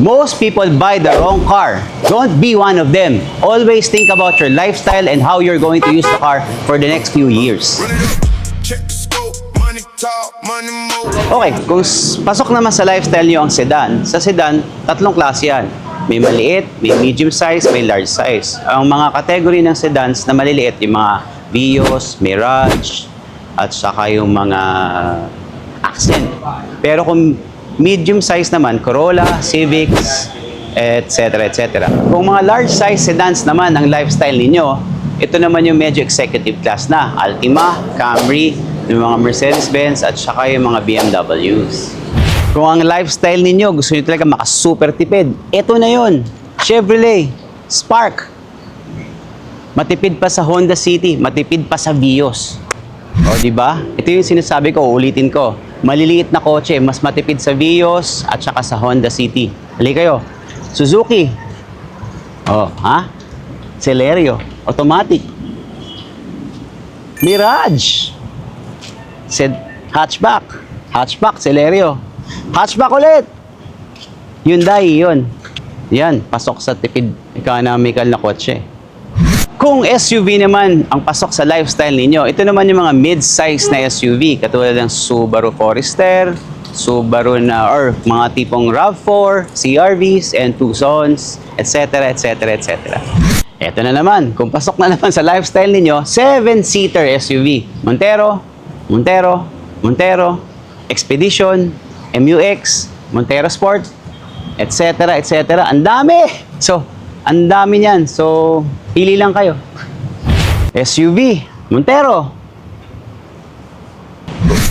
Most people buy the wrong car. Don't be one of them. Always think about your lifestyle and how you're going to use the car for the next few years. Okay, kung pasok naman sa lifestyle nyo ang sedan, sa sedan, tatlong klase yan. May maliit, may medium size, may large size. Ang mga category ng sedans na maliliit, yung mga Vios, Mirage, at saka yung mga Accent. Pero kung medium size naman, Corolla, Civics, etc. etc. Kung mga large size sedans naman ang lifestyle ninyo, ito naman yung medyo executive class na. Altima, Camry, yung mga Mercedes-Benz, at saka yung mga BMWs. Kung ang lifestyle ninyo, gusto nyo talaga makasuper tipid, ito na yun. Chevrolet, Spark. Matipid pa sa Honda City, matipid pa sa Vios. O, di ba? Ito yung sinasabi ko, ulitin ko. Maliliit na kotse, mas matipid sa Vios at saka sa Honda City. Hali kayo. Suzuki. Oh, ha? Celerio. Automatic. Mirage. Hatchback. Hatchback, Celerio. Hatchback ulit. Hyundai, yun. Yan, pasok sa tipid economical na kotse. Kung SUV naman ang pasok sa lifestyle ninyo, ito naman yung mga mid-size na SUV, katulad ng Subaru Forester, Subaru na, or mga tipong RAV4, CR-Vs, and Tucsons, etc. etc. etc. Ito na naman, kung pasok na naman sa lifestyle ninyo, 7-seater SUV. Montero, Montero, Montero, Expedition, MUX, Montero Sport, etc. etc. Ang dami! So, ang dami niyan. So, pili lang kayo. SUV, Montero.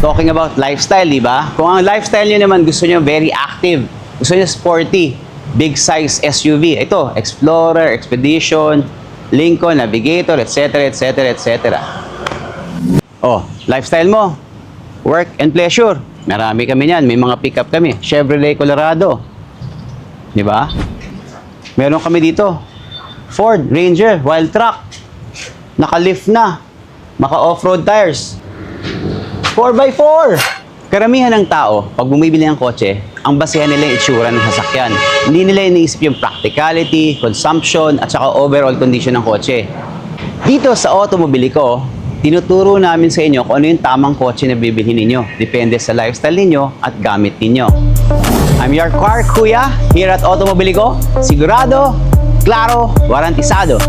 Talking about lifestyle, di ba? Kung ang lifestyle nyo naman gusto nyo very active, gusto nyo sporty, big size SUV. Ito, Explorer, Expedition, Lincoln, Navigator, etc. etc. etc. Oh, lifestyle mo, work and pleasure. Marami kami niyan. May mga pickup kami. Chevrolet Colorado. Di ba? Meron kami dito. Ford Ranger, wild truck. Naka-lift na. Maka-off-road tires. 4x4. Karamihan ng tao, pag bumibili ng kotse, ang basehan nila yung itsura ng sasakyan. Hindi nila iniisip yung practicality, consumption, at saka overall condition ng kotse. Dito sa Automobilico, tinuturo namin sa inyo kung ano yung tamang kotse na bibilhin ninyo. Depende sa lifestyle ninyo at gamit ninyo. I'm your car kuya here at Automobilico. Sigurado, klaro, warantisado.